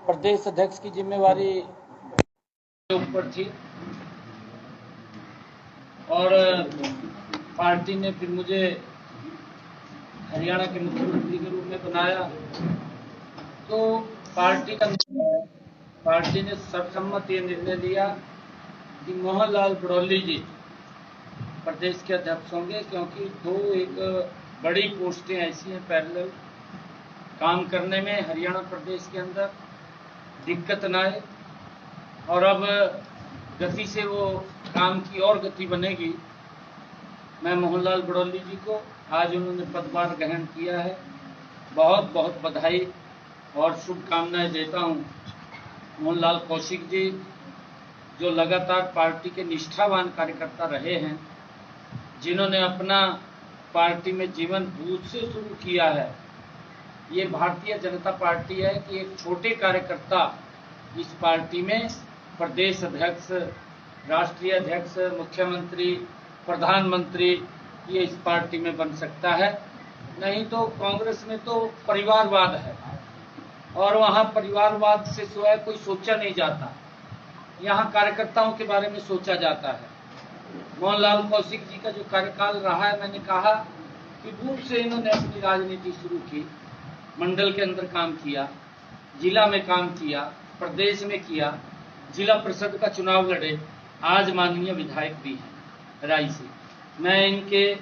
प्रदेश अध्यक्ष की जिम्मेवारी ऊपर थी और पार्टी ने फिर मुझे हरियाणा के मुख्यमंत्री के रूप में बनाया। तो पार्टी ने सर्वसम्मत ये निर्णय लिया कि मोहन लाल बड़ौली जी प्रदेश के अध्यक्ष होंगे, क्योंकि दो एक बड़ी पोस्टें ऐसी हैं पैरेलल काम करने में, हरियाणा प्रदेश के अंदर दिक्कत न आए और अब गति से वो काम की और गति बनेगी। मैं मोहन लाल बड़ौली जी को आज उन्होंने पदभार ग्रहण किया है, बहुत बहुत बधाई और शुभकामनाएं देता हूं। मोहन लाल कौशिक जी जो लगातार पार्टी के निष्ठावान कार्यकर्ता रहे हैं, जिन्होंने अपना पार्टी में जीवन बूथ से शुरू किया है। ये भारतीय जनता पार्टी है कि एक छोटे कार्यकर्ता इस पार्टी में प्रदेश अध्यक्ष, राष्ट्रीय अध्यक्ष, मुख्यमंत्री, प्रधानमंत्री ये इस पार्टी में बन सकता है। नहीं तो कांग्रेस में तो परिवारवाद है और वहां परिवारवाद से सिवाय कोई सोचा नहीं जाता, यहाँ कार्यकर्ताओं के बारे में सोचा जाता है। मोहनलाल कौशिक जी का जो कार्यकाल रहा है, मैंने कहा कि बूथ से इन्होंने अपनी राजनीति शुरू की, मंडल के अंदर काम किया, जिला में काम किया, प्रदेश में किया, जिला परिषद का चुनाव लड़े, आज माननीय विधायक भी हैं राई से। मैं इनके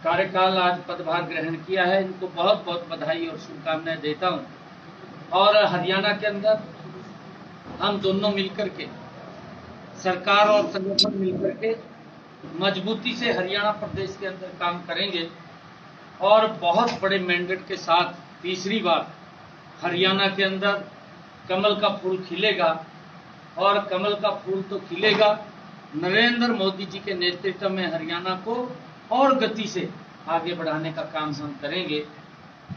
कार्यकाल आज पदभार ग्रहण किया है, इनको बहुत बहुत बधाई और शुभकामनाएं देता हूं। और हरियाणा के अंदर हम दोनों मिलकर के, सरकार और संगठन मिलकर के मजबूती से हरियाणा प्रदेश के अंदर काम करेंगे और बहुत बड़े मैंडेट के साथ तीसरी बार हरियाणा के अंदर कमल का फूल खिलेगा। और कमल का फूल तो खिलेगा, नरेंद्र मोदी जी के नेतृत्व में हरियाणा को और गति से आगे बढ़ाने का काम हम करेंगे,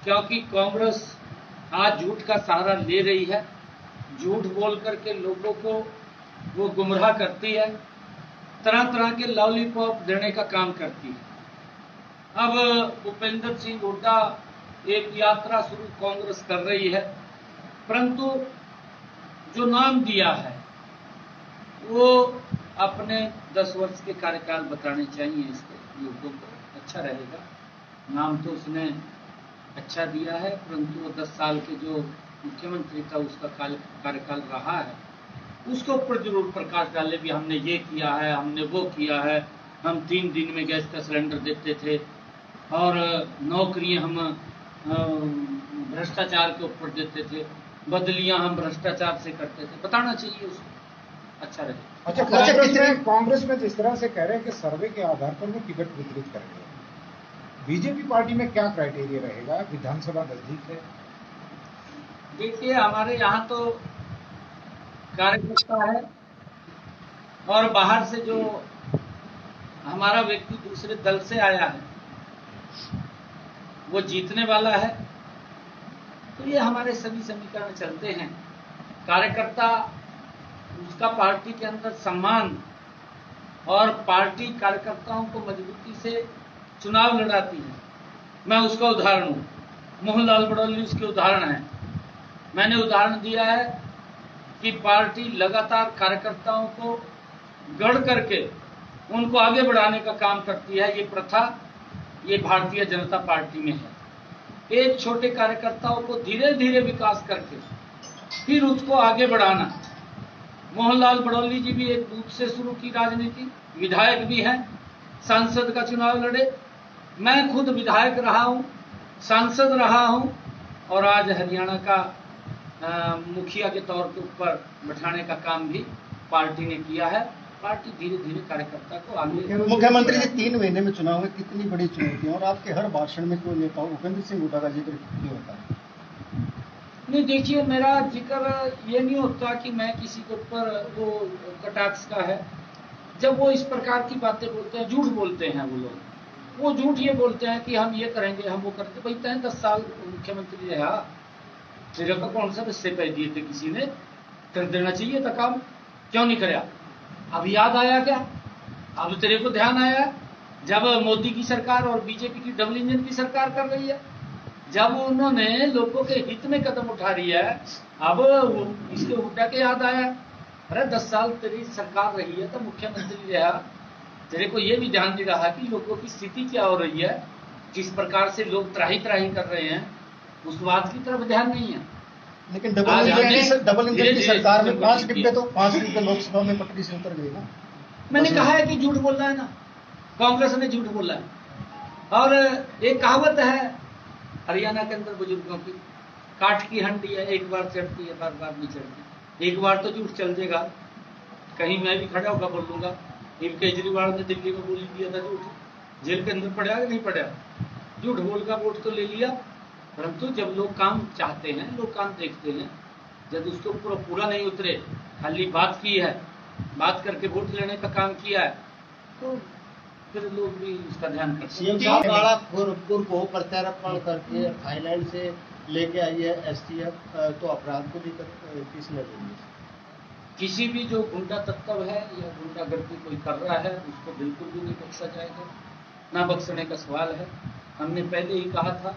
क्योंकि कांग्रेस आज झूठ का सहारा ले रही है, झूठ बोल करके लोगों को वो गुमराह करती है, तरह तरह के लॉलीपॉप देने का काम करती है। अब भूपेंद्र सिंह हुड्डा एक यात्रा शुरू कांग्रेस कर रही है, परंतु जो नाम दिया है वो अपने 10 वर्ष के कार्यकाल बताने चाहिए इसके लोगों को, अच्छा रहेगा। नाम तो उसने अच्छा दिया है, परंतु वो 10 साल के जो मुख्यमंत्री था उसका कार्यकाल रहा है, उसके ऊपर जरूर प्रकाश डाले भी हमने ये किया है, हमने वो किया है, हम 3 दिन में गैस का सिलेंडर देते थे और नौकरियां हम भ्रष्टाचार के ऊपर देते थे, बदलियां हम भ्रष्टाचार से करते थे, बताना चाहिए उसको, अच्छा रहे। अच्छा, कांग्रेस में जिस तरह से कह रहे हैं कि सर्वे के आधार पर वो टिकट वितरित करेंगे, बीजेपी पार्टी में क्या क्राइटेरिया रहेगा? विधानसभा नजदीक है। देखिए, हमारे यहाँ तो कार्यकर्ता है और बाहर से जो हमारा व्यक्ति दूसरे दल से आया है वो जीतने वाला है, तो ये हमारे सभी समीकरण चलते हैं। कार्यकर्ता उसका पार्टी के अंदर सम्मान और पार्टी कार्यकर्ताओं को मजबूती से चुनाव लड़ाती है। मैं उसका उदाहरण हूं, मोहनलाल बड़ौली उसके उदाहरण है। मैंने उदाहरण दिया है कि पार्टी लगातार कार्यकर्ताओं को गढ़ करके उनको आगे बढ़ाने का काम करती है। ये प्रथा ये भारतीय जनता पार्टी में है, एक छोटे कार्यकर्ताओं को धीरे धीरे विकास करके फिर उसको आगे बढ़ाना। मोहनलाल बड़ौली जी भी एक बूथ से शुरू की राजनीति, विधायक भी हैं, सांसद का चुनाव लड़े। मैं खुद विधायक रहा हूं, सांसद रहा हूं और आज हरियाणा का मुखिया के तौर के ऊपर बैठाने का काम भी पार्टी ने किया है। पार्टी धीरे धीरे कार्यकर्ता को आगे। मुख्यमंत्री जी 3 महीने में चुनाव में कितनी बड़ी चुनौती है और आपके हर भाषण में कोई नेता भूपेंद्र सिंह हुड्डा का जिक्र क्यों होता है? नहीं, देखिए, मेरा जिक्र ये नहीं होता कि मैं किसी के ऊपर वो कटाक्ष का है। जब वो इस प्रकार की बातें बोलते हैं, झूठ बोलते हैं वो लोग, वो झूठ ये बोलते हैं कि हम ये करेंगे, हम वो करेंगे। भाई तय 10 साल मुख्यमंत्री रहा, तेरे को कौन सा हिस्से पे दिए थे? किसी ने कर देना चाहिए था काम, क्यों नहीं कराया? अब याद आया क्या? अब तेरे को ध्यान आया जब मोदी की सरकार और बीजेपी की डबल इंजन की सरकार कर रही है, जब उन्होंने लोगों के हित में कदम उठा लिया है, अब इसके हुड्डा के याद आया, अरे 10 साल तेरी सरकार रही है तो मुख्यमंत्री रहा, तेरे को ये भी ध्यान नहीं रहा कि लोगों की स्थिति क्या हो रही है, जिस प्रकार से लोग त्राही त्राही कर रहे हैं, उस बात की तरफ ध्यान नहीं है। लेकिन डबल इंजन की सरकार में 5 डिब्बे लोकसभा में पटरी से उतर गए ना। मैंने कहा है कि झूठ बोल रहा है ना, कांग्रेस ने झूठ बोला है। और एक कहावत है हरियाणा के अंदर बुजुर्गों की, काठ की हंडी है, एक बार चढ़ती है बार बार नहीं चढ़ती। एक बार तो झूठ चल देगा, कहीं मैं भी खड़ा होकर बोल लूंगा, केजरीवाल ने दिल्ली में बोल दिया था झूठ, जेल के अंदर पड़ा कि नहीं पड़ा, झूठ बोल का वोट तो ले लिया, परंतु जब लोग काम चाहते हैं, लोग काम देखते हैं, जब उसको पूरा नहीं उतरे, खाली बात की है, बात करके वोट लेने का काम किया है, तो फिर लोग भी उसका ध्यान करते हैं। सीएम साहब काला गोरखपुर को प्रत्यारोपण करके थाईलैंड से लेके आई है एसटीएफ, तो अपराध को लेकर किस नजर में? किसी भी जो गुंडा तत्व है या गुंडागर्दी कोई कर रहा है, उसको बिल्कुल भी नहीं बख्शा जाएगा, ना बख्शने का सवाल है। हमने पहले ही कहा था,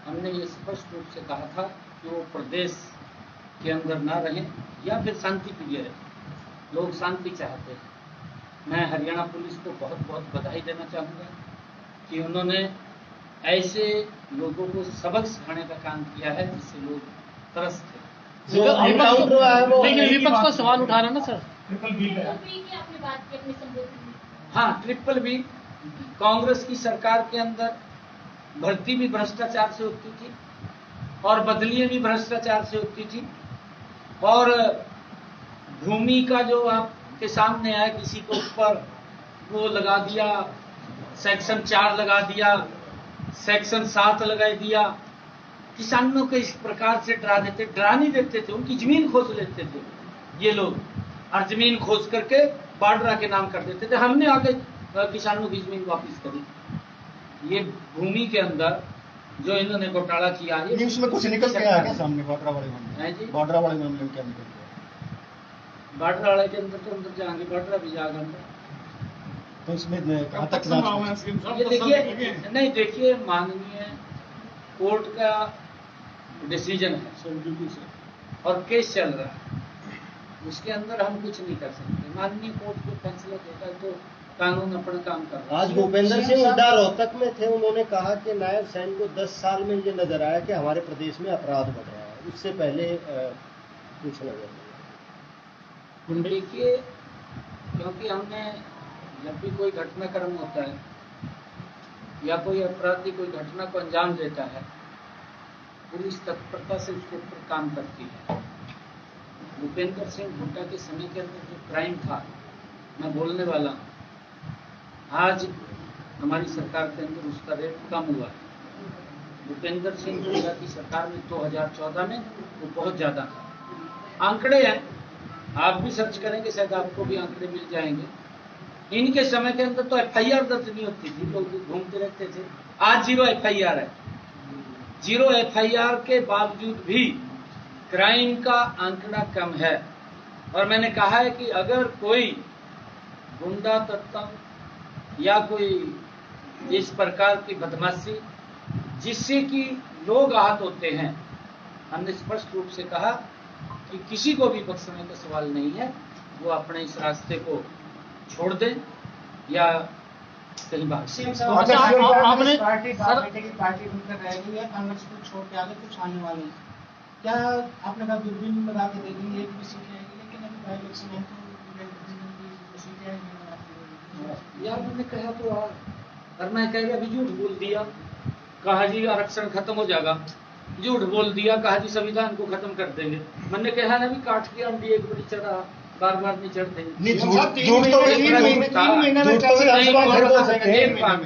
हमने ये स्पष्ट रूप से कहा था कि वो प्रदेश के अंदर ना रहें या फिर शांति प्रिय रहे। लोग शांति चाहते हैं। मैं हरियाणा पुलिस को बहुत बहुत बधाई देना चाहूँगा कि उन्होंने ऐसे लोगों को सबक सिखाने का काम किया है जिससे लोग त्रस्त थे। लेकिन विपक्ष को सवाल उठा रहा ना सर, हाँ, ट्रिपल बी। कांग्रेस की सरकार के अंदर भर्ती भी भ्रष्टाचार से होती थी और बदलियां भी भ्रष्टाचार से होती थी, और भूमि का जो आपके सामने है, किसी को ऊपर वो लगा दिया, सेक्शन 4 लगा दिया, सेक्शन 7 लगा दिया, किसानों को इस प्रकार से डरा नहीं देते थे, उनकी जमीन खोज लेते थे ये लोग, और जमीन खोज करके बाड्रा के नाम कर देते थे। हमने आगे किसानों की जमीन वापस करी। ये भूमि के अंदर जो इन्होंने घोटाला किया, ये उसमें कुछ निकल के आया क्या सामने? बाड्रा वाले मामले, बाड्रा वाले मामले में क्या निकल गया? बाड्रा वाले के अंदर तो अंदर जाएंगे, बाड्रा भी जाएगा अंदर। तो इसमें कहाँ तक जांच? ये देखिए, नहीं देखिए, माननीय कोर्ट का डिसीजन है और केस चल रहा है, उसके अंदर हम कुछ नहीं कर सकते। माननीय कोर्ट को फैसला देगा तो कानून अपना काम कर रहा है। आज भूपेंद्र सिंह हुड्डा रोहतक में थे, उन्होंने कहा कि नायब सैन को 10 साल में ये नजर आया कि हमारे प्रदेश में अपराध बढ़ रहा है, उससे पहले कुछ नजर नहीं। देखिए, क्योंकि हमने जब भी कोई घटनाक्रम होता है या कोई अपराधी कोई घटना को अंजाम देता है, पुलिस तत्परता से उसके ऊपर काम करती है। भूपेंद्र सिंह हुड्डा के समय के अंदर जो क्राइम था, मैं बोलने वाला हूँ, आज हमारी सरकार के अंदर उसका रेट कम हुआ है। भूपेंद्र सिंह हुड्डा की सरकार में 2014 में वो बहुत ज्यादा था। आंकड़े हैं, आप भी सर्च करेंगे शायद आपको भी आंकड़े मिल जाएंगे। इनके समय के अंदर तो FIR दर्ज नहीं होती थी, लोग घूमते रहते थे। आज 0 FIR है। 0 FIR के बावजूद भी क्राइम का आंकड़ा कम है। और मैंने कहा है कि अगर कोई गुंडा तत्व या कोई इस प्रकार की बदमाशी जिससे कि लोग आहत होते हैं, हमने स्पष्ट रूप से कहा कि किसी को भी बख्शने का सवाल नहीं है। वो अपने इस रास्ते को छोड़ दें या कहीं बाहर। आपने पार्टी बनकर रहेगी या कांग्रेस को छोड़ के आगे कुछ आने वाले हैं? क्या आपने कहा दूरबीन बना के देखेंगे, एक भी सीट आएगी, लेकिन अभी बाई इलेक्शन है तो सीटें आएंगी। यार मैंने कहा तो और मैं कह रहा, अभी झूठ बोल दिया, कहा जी आरक्षण खत्म हो जाएगा, झूठ बोल दिया, कहा जी संविधान को खत्म कर देंगे। मैंने कहा ना भी काट के अंडी एक बड़ी चढ़ा, बार बार नहीं चढ़ते।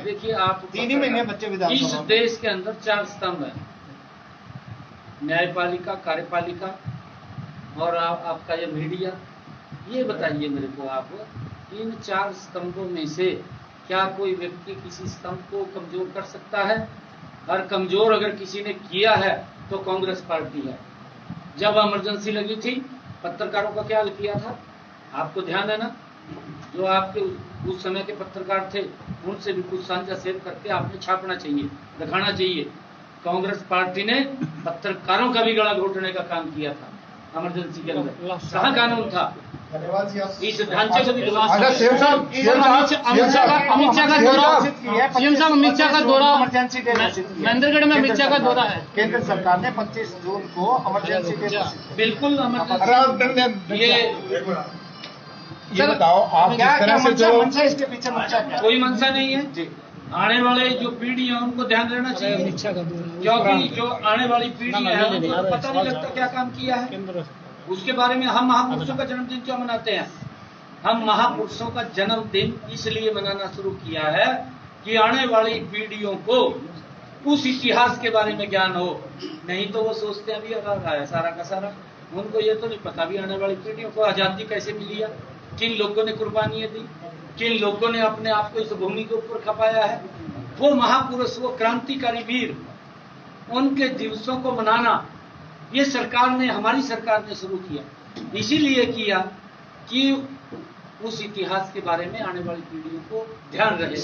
देखिए, आप 3 महीने बच्चे विधानसभा, इस देश के अंदर 4 स्तंभ है, न्यायपालिका, कार्यपालिका और आपका ये मीडिया। ये बताइए मेरे को आप, इन 4 स्तंभों में से क्या कोई व्यक्ति किसी स्तंभ को कमजोर कर सकता है? और कमजोर अगर किसी ने किया है तो कांग्रेस पार्टी है। जब इमरजेंसी लगी थी, पत्रकारों का क्या हाल किया था, आपको ध्यान है ना? जो आपके उस समय के पत्रकार थे, उनसे भी कुछ साझा शेयर करके आपने छापना चाहिए, दिखाना चाहिए कांग्रेस पार्टी ने पत्रकारों का भी गला घोटने का काम किया था इमरजेंसी के अंदर। कहाँ कानून था? इस ढांचे को भी अच्छा सीएम साहब अमित शाह का दौरा, सीएम साहब अमित शाह का दौरा, इमरजेंसी डे घोषित किया। महेंद्रगढ़ में अमित शाह का दौरा है। केंद्र सरकार ने 25 जून को इमरजेंसी डे घोषित किया। बिल्कुल ये बताओ आप क्या जिस तरह से जो मंशा इसके पीछे मंशा क्या है? कोई मंशा नहीं है जी। आने वाले जो पीढ़ी है उनको ध्यान रहना चाहिए, क्योंकि जो आने वाली पीढ़ी है उनको तो पता नहीं लगता क्या काम किया है। उसके बारे में हम महापुरुषों का जन्मदिन क्यों मनाते हैं? हम महापुरुषों का जन्मदिन इसलिए मनाना शुरू किया है कि आने वाली पीढ़ियों को उस इतिहास के बारे में ज्ञान हो। नहीं तो वो सोचते हैं अभी रहा है सारा का सारा, उनको ये तो नहीं पता भी आने वाली पीढ़ियों को आजादी कैसे मिली है, किन लोगों ने कुर्बानियां दी, किन लोगों ने अपने आप को इस भूमि के ऊपर खपाया है। वो महापुरुष, वो क्रांतिकारी वीर, उनके दिवसों को मनाना ये सरकार ने, हमारी सरकार ने शुरू किया। इसीलिए किया कि उस इतिहास के बारे में आने वाली पीढ़ियों को ध्यान रहे।